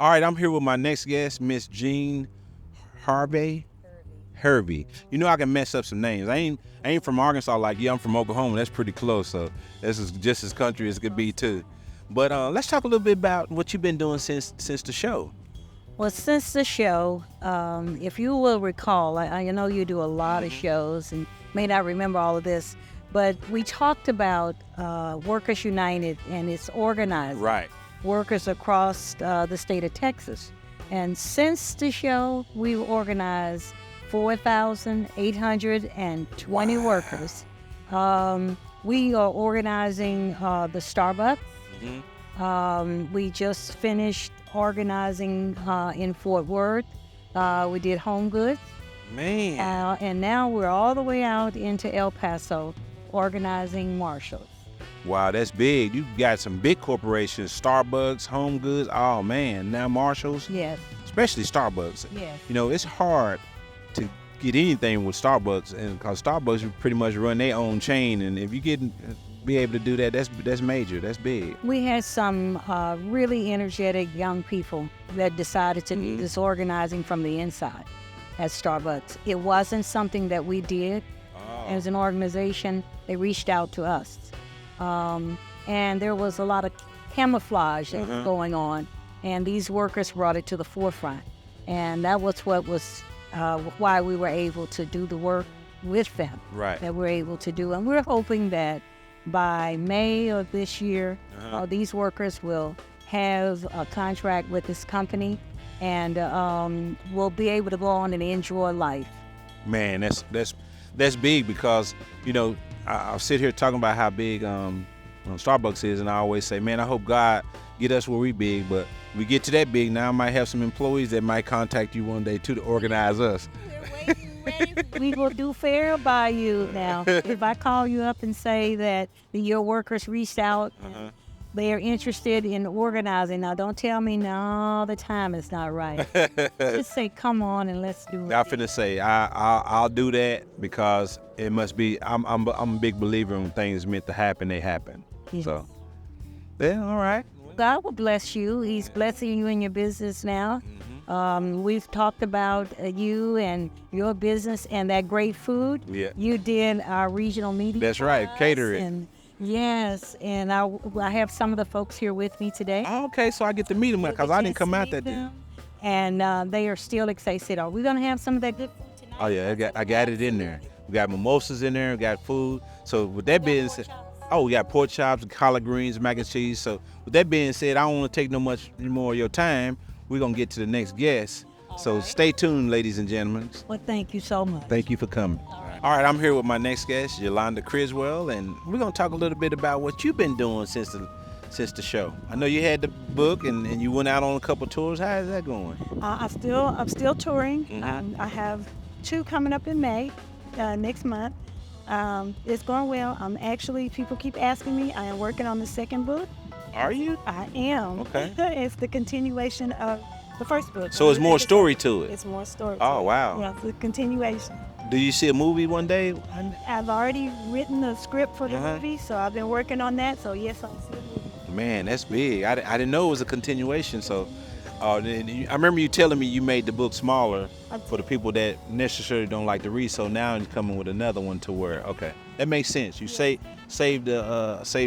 All right, I'm here with my next guest, Miss Jean Harvey. Hervey. You know I can mess up some names. I ain't from Arkansas like you. I'm from Oklahoma. That's pretty close. So this is just as country as it could be too. But let's talk a little bit about what you've been doing since the show. Well, since the show, if you will recall, I know you do a lot of shows and may not remember all of this, but we talked about Workers United and its organizing. Right. Workers across the state of Texas. And since the show, we've organized 4,820 workers. We are organizing the Starbucks. We just finished organizing in Fort Worth. We did Home Goods. Man. And now we're all the way out into El Paso organizing Marshalls. Wow, that's big. You got some big corporations, Starbucks, Home Goods. Oh man, now Marshalls. Yes. Especially Starbucks. Yes. You know, it's hard to get anything with Starbucks, and because Starbucks pretty much run their own chain, and if you be able to do that, that's major. That's big. We had some really energetic young people that decided to do this organizing from the inside at Starbucks. It wasn't something that we did as an organization. They reached out to us. And there was a lot of camouflage that was going on, and these workers brought it to the forefront. And that was what was why we were able to do the work with them. Right. That we're able to do. And we're hoping that by May of this year, these workers will have a contract with this company and will be able to go on and enjoy life. Man, that's big because, you know, I'll sit here talking about how big Starbucks is, and I always say, man, I hope God get us where we big, but we get to that big now, I might have some employees that might contact you one day too to organize us. We will do fair by you now. If I call you up and say that your workers reached out, they are interested in organizing. Now, don't tell me, no, the time is not right. Just say, come on and let's do it. I'm finna say, I'll do that because it must be, I'm a big believer in things meant to happen, they happen. Yes. So, yeah, all right. God will bless you. He's blessing you in your business now. We've talked about you and your business and that great food. Yeah. You did our regional meeting. That's right, cater it. And yes, and I have some of the folks here with me today. Oh, okay, so I get to meet them because I didn't come out that day. And they are still excited. Are we going to have some of that good food tonight? Oh yeah, I got it in there. We got mimosas in there, we got food. So with that being said, we got pork chops, collard greens, mac and cheese. So with that being said, I don't want to take no much more of your time. We're going to get to the next guest. So stay tuned, ladies and gentlemen. Well, thank you so much. Thank you for coming. All right, I'm here with my next guest, Yolanda Criswell, and we're going to talk a little bit about what you've been doing since the show. I know you had the book and you went out on a couple tours. How is that going? I'm still touring. I have 2 coming up in May, next month. It's going well. People keep asking me. I am working on the 2nd book. Are you? I am. Okay. It's the continuation of the first book. So it's more story to it. It's more story. Oh, wow. Yeah, it's a continuation. Do you see a movie one day? I've already written the script for the movie, so I've been working on that. So yes, I'll see the movie. Man, that's big. I didn't know it was a continuation. So I remember you telling me you made the book smaller for the people that necessarily don't like to read. So now you're coming with another one to where, okay, that makes sense. You save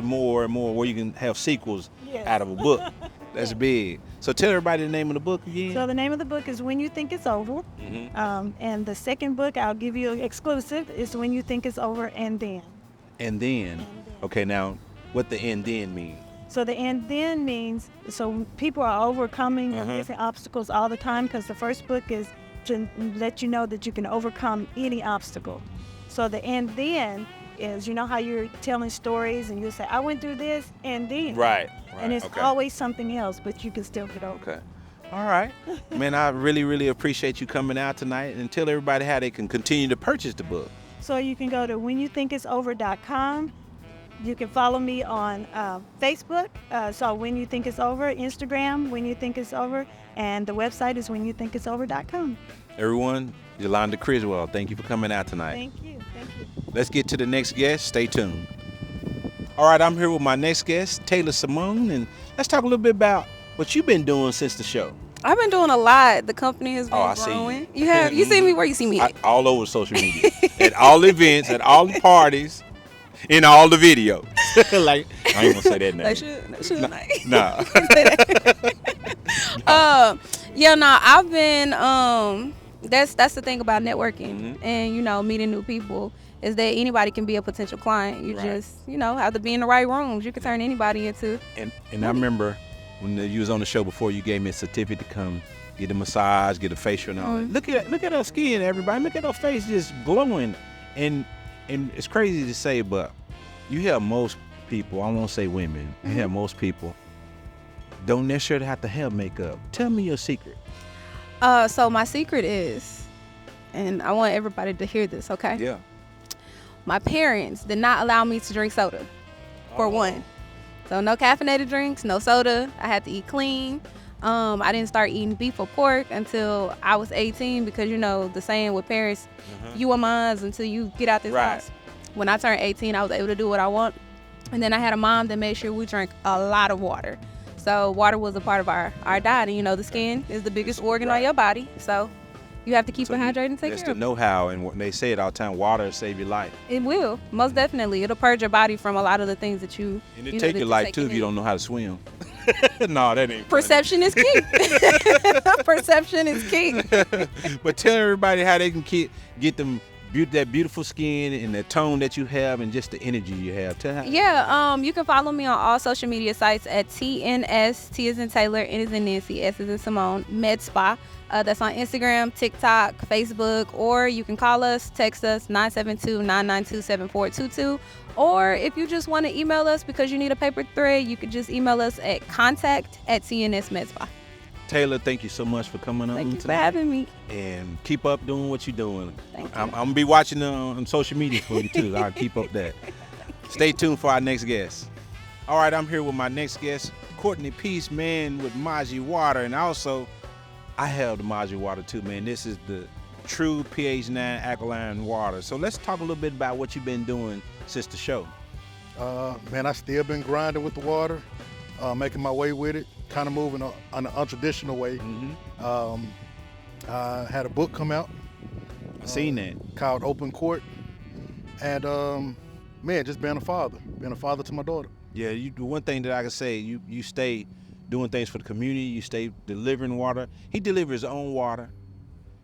more and more where you can have sequels out of a book. That's big. So tell everybody the name of the book again. So the name of the book is When You Think It's Over. And the 2nd book, I'll give you an exclusive, is When You Think It's Over and Then. And then. Okay, now what the and then mean? So the and then means, so people are overcoming different obstacles all the time, because the first book is to let you know that you can overcome any obstacle. So the and then is, you know how you're telling stories and you say, I went through this and then. Right. And it's always something else, but you can still get over. Okay. All right. Man, I really, really appreciate you coming out tonight, and tell everybody how they can continue to purchase the book. So you can go to whenyouthink.com. You can follow me on Facebook, so When You Think It's Over, Instagram, When You Think It's Over, and the website is whenyouthink.com. Everyone, Yolanda Criswell, thank you for coming out tonight. Thank you. Let's get to the next guest. Stay tuned. All right, I'm here with my next guest, Taylor Simone, and let's talk a little bit about what you've been doing since the show. I've been doing a lot. The company has been I see growing. You have? You see me? Where you see me at? All over social media, at all events, at all the parties, in all the videos. Like, I ain't gonna say that name. Nah. Yeah, no, I've been that's the thing about networking and meeting new people is that anybody can be a potential client. You just have to be in the right rooms. You can turn anybody into. And I remember when you was on the show before, you gave me a certificate to come get a massage, get a facial, and all that. Look at her skin, everybody. Look at her face just glowing, and it's crazy to say, but you hear most people, I won't say women, you hear most people don't necessarily have to have makeup. Tell me your secret. So my secret is, and I want everybody to hear this, okay? Yeah. My parents did not allow me to drink soda, for one. So no caffeinated drinks, no soda. I had to eat clean. I didn't start eating beef or pork until I was 18 because, the saying with parents, you are mine until you get out this house. When I turned 18, I was able to do what I want. And then I had a mom that made sure we drank a lot of water. So water was a part of our diet. And, the skin is the biggest organ on your body. So you have to keep it hydrated and take care of it. That's the know-how, and they say it all the time, water will save your life. It will, most definitely. It'll purge your body from a lot of the things that you And it'll take your life, too, if you don't know how to swim. No, that ain't Perception is key. Perception is key. But tell everybody how they can get them that beautiful skin and the tone that you have and just the energy you have. You can follow me on all social media sites at TNS, T as in Taylor, N as in Nancy, S as in Simone, Med Spa. That's on Instagram, TikTok, Facebook, or you can call us, text us, 972-992-7422. Or if you just want to email us because you need a paper thread, you can just email us at contact@TNSMedSpa. Taylor, thank you so much for coming on. Thank you for having me. And keep up doing what you're doing. Thank you. I'm going to be watching on social media for you, too. I'll keep up that. Stay tuned for our next guest. All right, I'm here with my next guest, Courtney Peace, man, with Maji Water. And also, I have the Maji Water, too, man. This is the true pH 9 alkaline water. So let's talk a little bit about what you've been doing since the show. Man, I still been grinding with the water, making my way with it, kind of moving on an untraditional way. I had a book come out. I seen that. Called Open Court. And, man, just being a father to my daughter. Yeah, the one thing that I can say, you stay doing things for the community, you stay delivering water. He delivers his own water.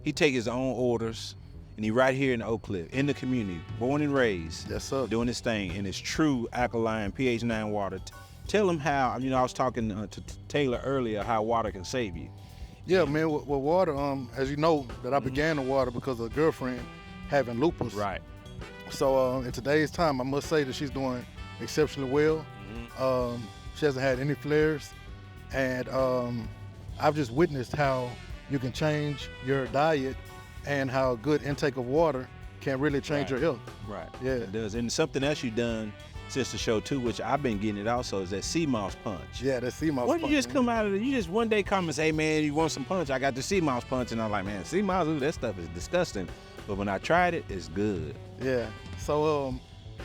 He takes his own orders. And he right here in Oak Cliff, in the community, born and raised, yes, sir, doing his thing, and it's true alkaline pH 9 water. Tell him how. I was talking to Taylor earlier how water can save you. Yeah, man. With water, as you know, that I began the water because of a girlfriend having lupus. Right. So in today's time, I must say that she's doing exceptionally well. She hasn't had any flares, and I've just witnessed how you can change your diet and how good intake of water can really change your health. Right. Yeah. It does. And something else you've done since the show too, which I've been getting it also, is that sea moss punch. Yeah, that sea moss punch. punch. You just come out of it, you just one day come and say, hey man, you want some punch? I got the sea moss punch. And I'm like, man, sea moss, that stuff is disgusting. But when I tried it, it's good. Yeah. So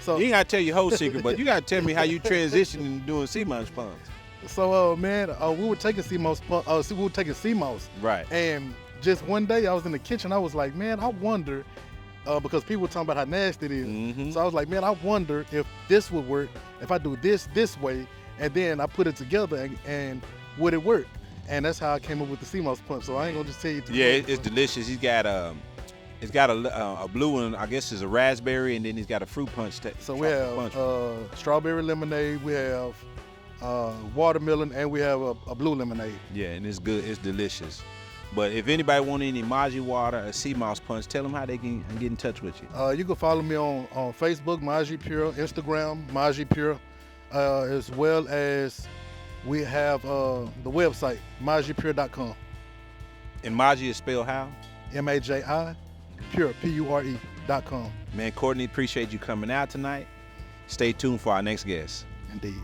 you ain't gotta tell your whole secret, but you gotta tell me how you transitioned into doing sea moss punch. So man, we were taking sea moss punch, we were taking sea moss. Right. And just one day I was in the kitchen, I was like, man, I wonder, because people were talking about how nasty it is. So I was like, man, I wonder if this would work, if I do this way, and then I put it together, and would it work? And that's how I came up with the sea moss punch. So I ain't gonna just tell you. Yeah, it's delicious. He's got it's got a blue one, I guess is a raspberry, and then he's got a fruit punch. So we have strawberry lemonade, we have watermelon, and we have a blue lemonade. Yeah, and it's good. It's delicious. But if anybody want any Maji water or sea moss punch, tell them how they can get in touch with you. You can follow me on Facebook, Maji Pure, Instagram, Maji Pure, as well as we have the website, majipure.com. And Maji is spelled how? M-A-J-I, Pure, P-U-R-E.com. Man, Courtney, appreciate you coming out tonight. Stay tuned for our next guest. Indeed.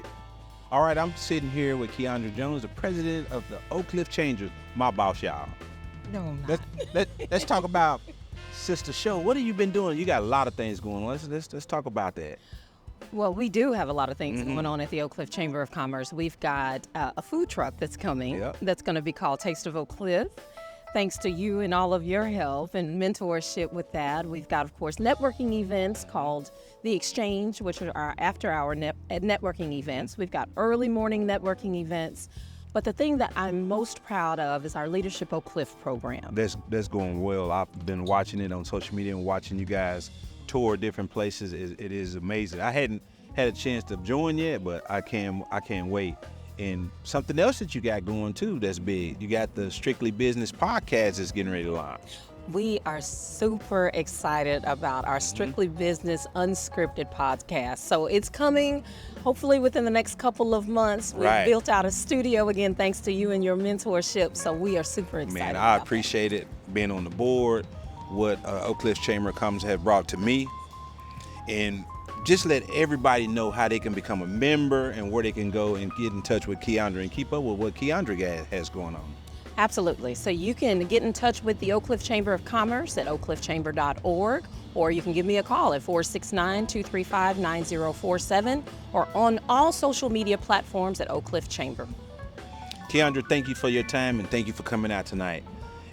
All right, I'm sitting here with Keandra Jones, the president of the Oak Cliff Changers, my boss, y'all. No, I'm not. Let's talk about Sister Show. What have you been doing? You got a lot of things going on. Let's talk about that. Well, we do have a lot of things going on at the Oak Cliff Chamber of Commerce. We've got a food truck that's coming that's going to be called Taste of Oak Cliff. Thanks to you and all of your help and mentorship with that. We've got, of course, networking events called The Exchange, which are our after-hour networking events. We've got early morning networking events. But the thing that I'm most proud of is our Leadership Oak Cliff program. That's going well. I've been watching it on social media and watching you guys tour different places. It is amazing. I hadn't had a chance to join yet, but I can't wait. And something else that you got going too that's big. You got the Strictly Business podcast that's getting ready to launch. We are super excited about our Strictly Business Unscripted podcast. So it's coming hopefully within the next couple of months. We've built out a studio again thanks to you and your mentorship. So we are super excited. Man, I appreciate it being on the board, what Oak Cliff Chamber of Commerce have brought to me. And just let everybody know how they can become a member and where they can go and get in touch with Keandra and keep up with what Keandra has going on. Absolutely. So you can get in touch with the Oak Cliff Chamber of Commerce at oakcliffchamber.org, or you can give me a call at 469-235-9047, or on all social media platforms at Oak Cliff Chamber. Keandra, thank you for your time and thank you for coming out tonight.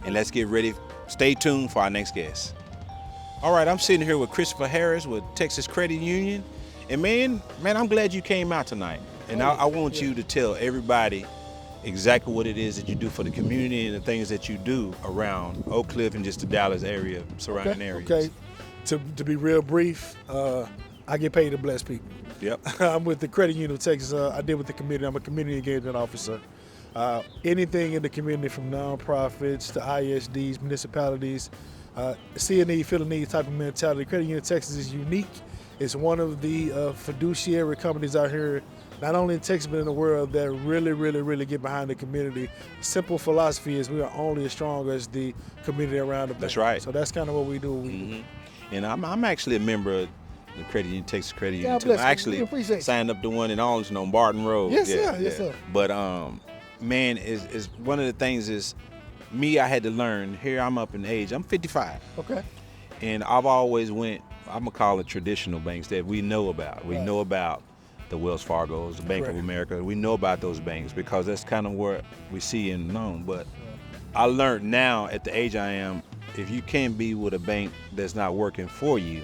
And let's get ready. Stay tuned for our next guest. All right, I'm sitting here with Christopher Harris with Texas Credit Union. And man, I'm glad you came out tonight. And I want you to tell everybody exactly what it is that you do for the community and the things that you do around Oak Cliff and just the Dallas area, surrounding areas. Okay. To be real brief, I get paid to bless people. Yep. I'm with the Credit Union of Texas. I deal with the community. I'm a community engagement officer. Anything in the community from nonprofits to ISDs, municipalities, see a need, feel a need type of mentality. Credit Union of Texas is unique. It's one of the fiduciary companies out here, not only in Texas but in the world, that really get behind the community. Simple philosophy is we are only as strong as the community around the bank. That's right. So that's kind of what we do. And I'm actually a member of the Credit Union, Texas Credit Union. God bless you. I actually signed up to one in Arlington on Bardin Road. Yes, sir. But man, is one of the things is me. I had to learn. Here I'm up in age. I'm 55. Okay. And I've always went. I'm gonna call it traditional banks that we know about. We know about the Wells Fargo's, the Bank of America. We know about those banks because that's kind of what we see and know. But I learned now at the age I am, if you can't be with a bank that's not working for you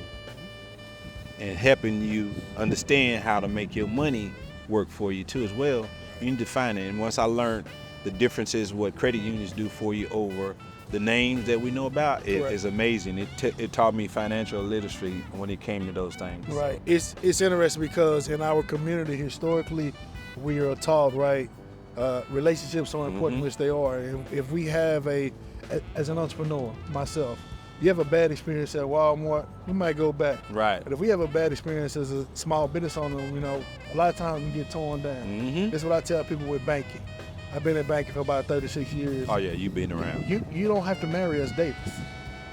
and helping you understand how to make your money work for you too as well, you need to find it. And once I learned the differences, what credit unions do for you over the names that we know about, it is amazing. It taught me financial literacy when it came to those things. Right. It's interesting because in our community, historically, we are taught, relationships are important, which they are. And if we have as an entrepreneur, myself, you have a bad experience at Walmart, we might go back. Right. But if we have a bad experience as a small business owner, a lot of times we get torn down. That's what I tell people with banking. I've been in banking for about 36 years. Oh yeah, you've been around. You don't have to marry us Davis.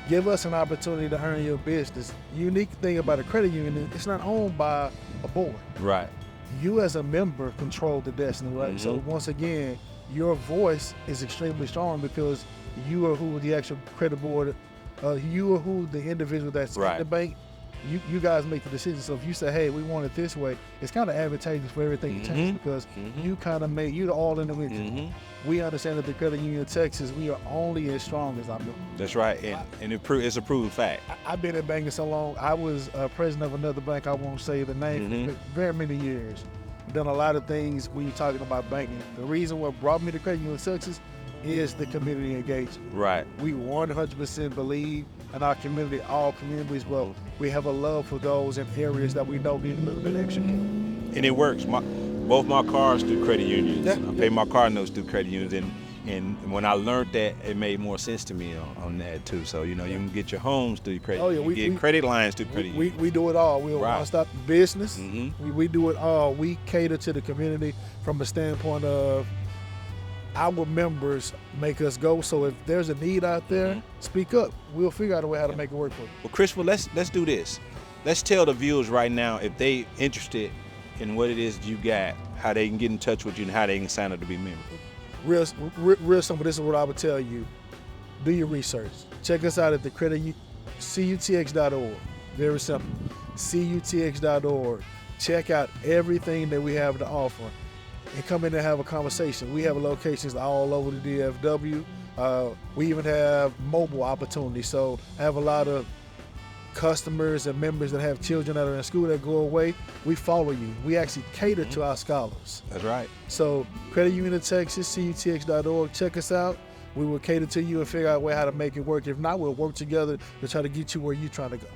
Give us an opportunity to earn your business. Unique thing about a credit union, it's not owned by a board. Right. You as a member control the destiny, right? So once again, your voice is extremely strong because you are who the actual credit board, you are who the individual that's in the bank. You guys make the decision. So if you say, hey, we want it this way, it's kind of advantageous for everything to change because you kind of you're all in the winter. We understand that the Credit Union of Texas, we are only as strong as our member. That's right, and it's a proven fact. I've been in banking so long. I was president of another bank, I won't say the name, for very many years. Done a lot of things when you're talking about banking. The reason what brought me to Credit Union of Texas is the community engagement. Right. We 100% believe in our community, all communities, but we have a love for those in areas that we know need a little bit extra. And it works. Both my cars through credit unions. I pay my car notes through credit unions, and when I learned that, it made more sense to me on that too. So you can get your homes through credit. We get credit lines through credit unions. We do it all. We'll one-stop business. We do it all. We cater to the community from a standpoint of our members make us go. So if there's a need out there, speak up. We'll figure out a way how to make it work for you. Well, Christopher, let's do this. Let's tell the viewers right now if they interested in what it is you got, how they can get in touch with you, and how they can sign up to be members. Real simple. This is what I would tell you. Do your research. Check us out at the cutx.org. Very simple. cutx.org. check out everything that we have to offer and come in and have a conversation. We have locations all over the DFW. We even have mobile opportunities. So I have a lot of customers and members that have children that are in school that go away. We follow you. We actually cater to our scholars. That's right. So Credit Union of Texas, cutx.org, check us out. We will cater to you and figure out a way how to make it work. If not, we'll work together to try to get you where you're trying to go.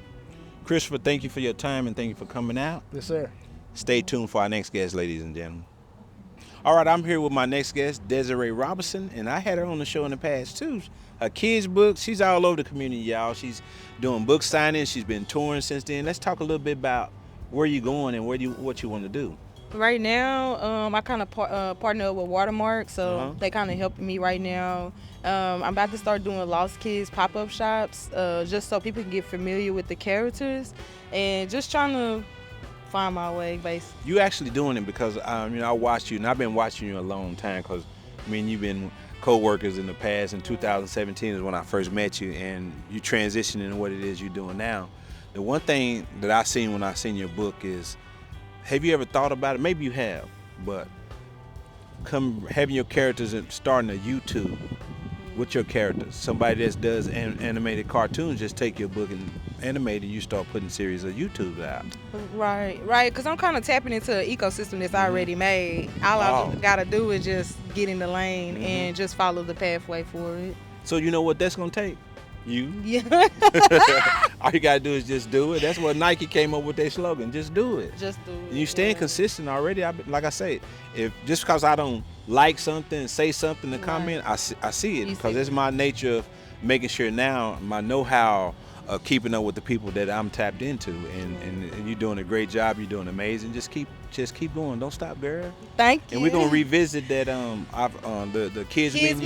Christopher, thank you for your time and thank you for coming out. Yes, sir. Stay tuned for our next guest, ladies and gentlemen. All right, I'm here with my next guest, Desiree Robinson, and I had her on the show in the past too. Her kids' books, she's all over the community, y'all. She's doing book signings. She's been touring since then. Let's talk a little bit about where you're going and what you want to do. Right now, I kind of partner up with Watermark, so they kind of helping me right now. I'm about to start doing Lost Kids pop-up shops, just so people can get familiar with the characters, and just trying to find my way, basically. You actually doing it because I watched you, and I've been watching you a long time because you've been co-workers in the past. In 2017 is when I first met you, and you transitioning into what it is you're doing now. The one thing that I seen when I seen your book is, have you ever thought about it? Maybe you have, but having your characters and starting a YouTube with your characters. Somebody that does animated cartoons, just take your book and animate it, you start putting series of YouTube out. Right, because I'm kind of tapping into an ecosystem that's already made. All I got to do is just get in the lane and just follow the pathway for it. So you know what that's going to take? You. Yeah. All you got to do is just do it. That's what Nike came up with their slogan, just do it. Just do it. And you staying consistent already. Like I say, if just because I don't like something, say something to comment, I see it because it's my nature of making sure now my know-how of keeping up with the people that I'm tapped into, and you're doing a great job. You're doing amazing. Just keep going. Don't stop, girl. Thank you. And we're gonna revisit that the kids menu.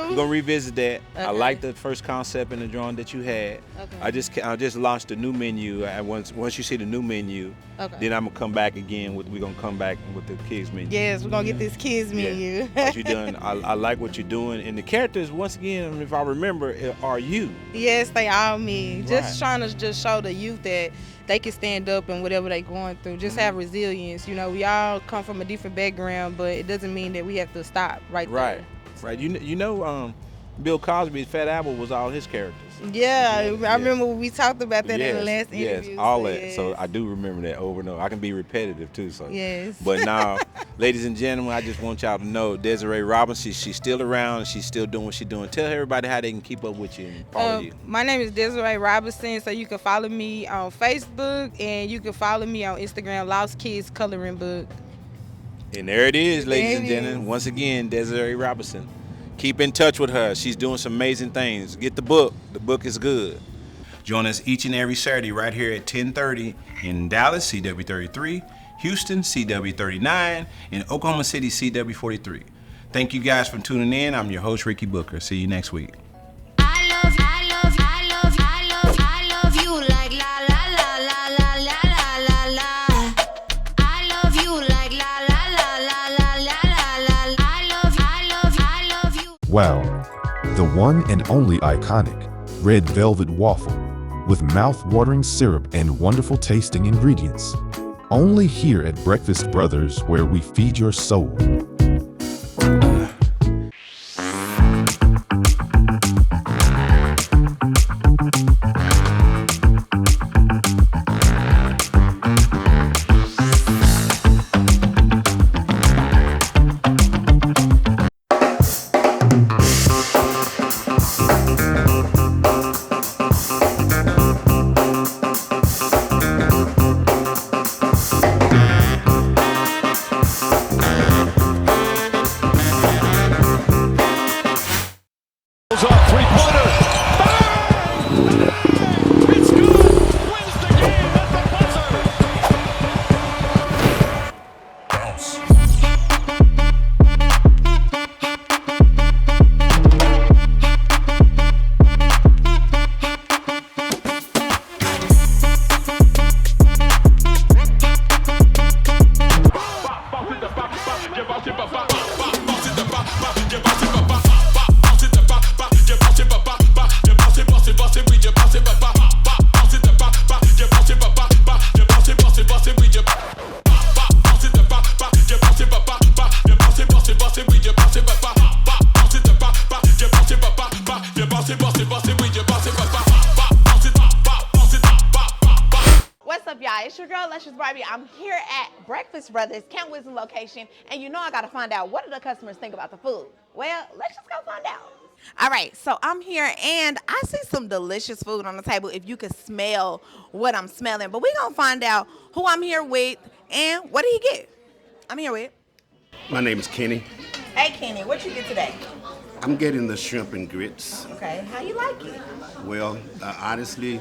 We're gonna revisit that. Okay. I like the first concept in the drawing that you had. Okay. I just launched a new menu. And once you see the new menu, then I'm gonna come back again. We're gonna come back with the kids menu. Yes, we're gonna get this kids menu. What you're doing, I like what you're doing, and the characters, once again, if I remember, are you. Yes, they are me. Right. Just trying to just show the youth that they can stand up and whatever they're going through. Just have resilience. We all come from a different background, but it doesn't mean that we have to stop right there. Right. Bill Cosby's Fat Apple was all his characters. Yeah, I remember we talked about that in the last interview. Yes, all that. So I do remember that over and over. I can be repetitive too. So yes. But now, ladies and gentlemen, I just want y'all to know Desiree Robinson. She's still around. She's still doing what she's doing. Tell everybody how they can keep up with you and follow you. My name is Desiree Robinson. So you can follow me on Facebook and you can follow me on Instagram, Lost Kids Coloring Book. And there it is, ladies and gentlemen. Once again, Desiree Robinson. Keep in touch with her. She's doing some amazing things. Get the book. The book is good. Join us each and every Saturday right here at 10:30 in Dallas, CW33, Houston, CW39, and Oklahoma City, CW43. Thank you guys for tuning in. I'm your host, Rickey Booker. See you next week. Wow, the one and only iconic red velvet waffle with mouth-watering syrup and wonderful tasting ingredients. Only here at Breakfast Brothers, where we feed your soul. Barbie. I'm here at Breakfast Brothers, Camp Wisdom location, and you know I gotta find out what do the customers think about the food. Well, let's just go find out. All right, so I'm here and I see some delicious food on the table if you could smell what I'm smelling. But we're gonna find out who I'm here with and what did he get? I'm here with. My name is Kenny. Hey Kenny, what you get today? I'm getting the shrimp and grits. Okay, how you like it? Well, honestly,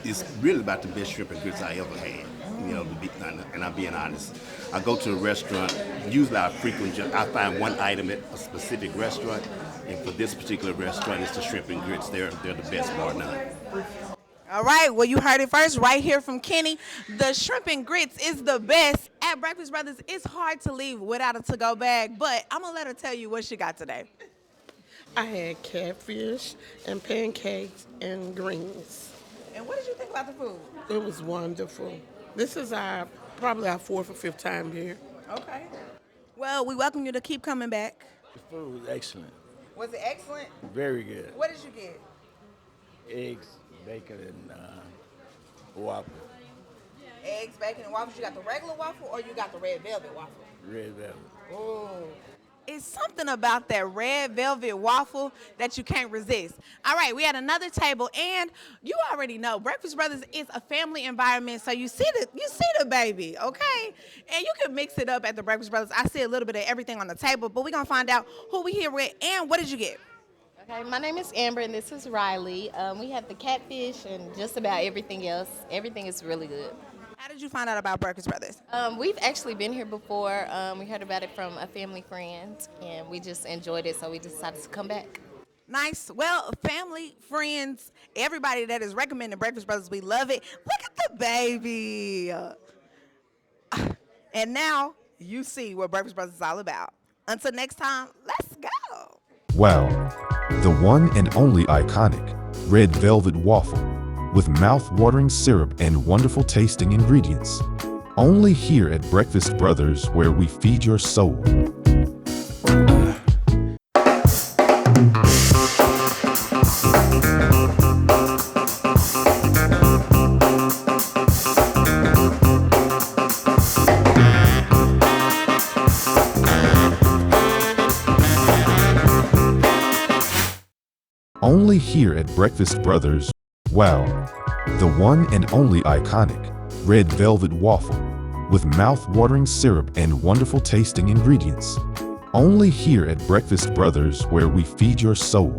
it's really about the best shrimp and grits I ever had. You know, and I'm being honest. I go to a restaurant, usually I find one item at a specific restaurant, and for this particular restaurant, it's the shrimp and grits. They're the best bar none. All right, well, you heard it first right here from Kenny. The shrimp and grits is the best at Breakfast Brothers. It's hard to leave without a to-go bag, but I'm going to let her tell you what she got today. I had catfish and pancakes and greens. And what did you think about the food? It was wonderful. This is probably our 4th or 5th time here. Okay. Well, we welcome you to keep coming back. The food was excellent. Was it excellent? Very good. What did you get? Eggs, bacon, and waffle. Eggs, bacon, and waffles. You got the regular waffle or you got the red velvet waffle? Red velvet. Oh. It's something about that red velvet waffle that you can't resist. All right, we had another table, and you already know Breakfast Brothers is a family environment, so you see the baby, okay? And you can mix it up at the Breakfast Brothers. I see a little bit of everything on the table, but we're gonna find out who we here with and what did you get? Okay, my name is Amber, and this is Riley. We have the catfish and just about everything else. Everything is really good. How did you find out about Breakfast Brothers? We've actually been here before. We heard about it from a family friend, and we just enjoyed it, so we decided to come back. Nice. Well, family, friends, everybody that is recommending Breakfast Brothers, we love it. Look at the baby. And now you see what Breakfast Brothers is all about. Until next time, let's go. Wow, the one and only iconic red velvet waffle with mouth-watering syrup and wonderful tasting ingredients. Only here at Breakfast Brothers, where we feed your soul. Only here at Breakfast Brothers. Wow, the one and only iconic red velvet waffle with mouth-watering syrup and wonderful tasting ingredients. Only here at Breakfast Brothers, where we feed your soul.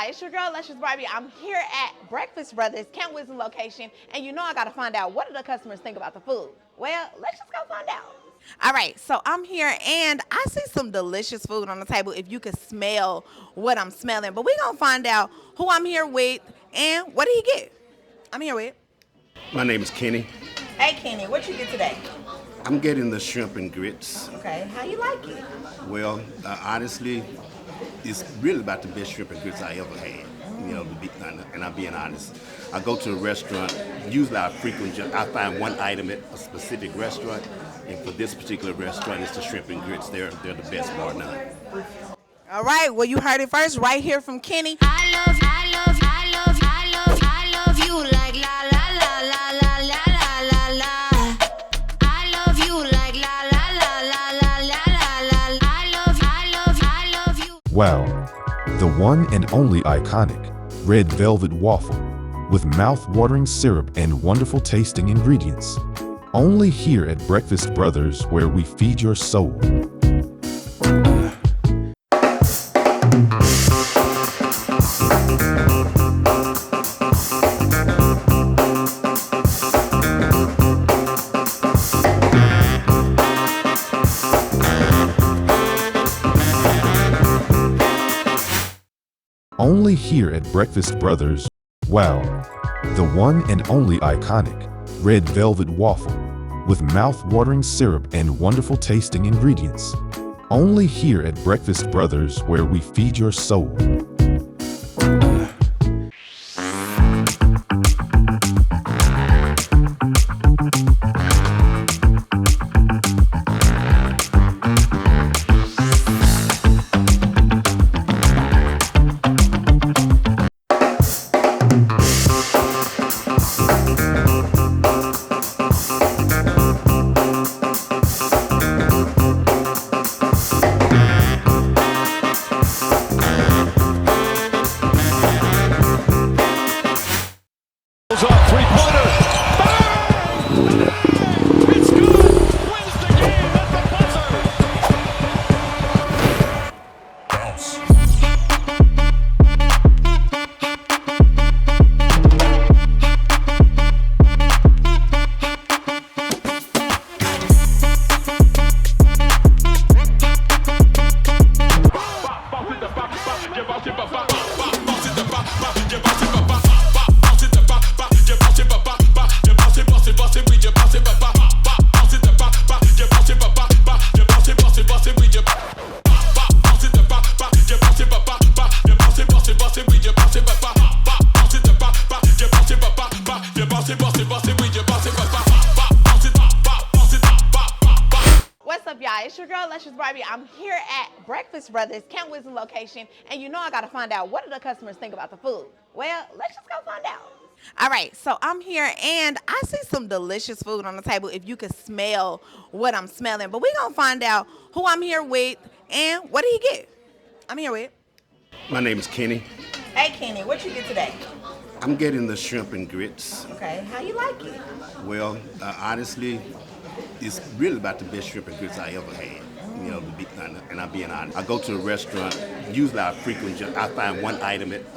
It's your girl, Luscious Barbie. I'm here at Breakfast Brothers, Camp Wisdom location, and you know I gotta find out what do the customers think about the food. Well, let's just go find out. All right, so I'm here and I see some delicious food on the table if you could smell what I'm smelling. But we're gonna find out who I'm here with and what did he get? I'm here with. My name is Kenny. Hey Kenny, what you get today? I'm getting the shrimp and grits. Okay, how you like it? Well, honestly, it's really about the best shrimp and grits I ever had. You know, and I'm being honest. I go to a restaurant, usually I find one item at a specific restaurant, And for this particular restaurant, it's the shrimp and grits. They're the best bar none. All right, well, you heard it first right here from Kenny. I love you like la la la la la la la la. I love you like la la la la la la la la. I love you. Wow, the one and only iconic red velvet waffle with mouth-watering syrup and wonderful tasting ingredients. Only here at Breakfast Brothers, where we feed your soul. Only here at Breakfast Brothers. Wow, the one and only iconic red velvet waffle with mouth-watering syrup and wonderful tasting ingredients. Only here at Breakfast Brothers, where we feed your soul. It's your girl, Luscious Barbie. I'm here at Breakfast Brothers, Camp Wisdom location, and you know I gotta find out, what do the customers think about the food? Well, let's just go find out. All right, so I'm here and I see some delicious food on the table if you could smell what I'm smelling. But we're gonna find out who I'm here with and what did he get? I'm here with. My name is Kenny. Hey Kenny, what you get today? I'm getting the shrimp and grits. Okay, how you like it? Well, honestly, it's really about the best shrimp and grits I ever had. You know, and I'm being honest. I go to a restaurant, usually I find one item at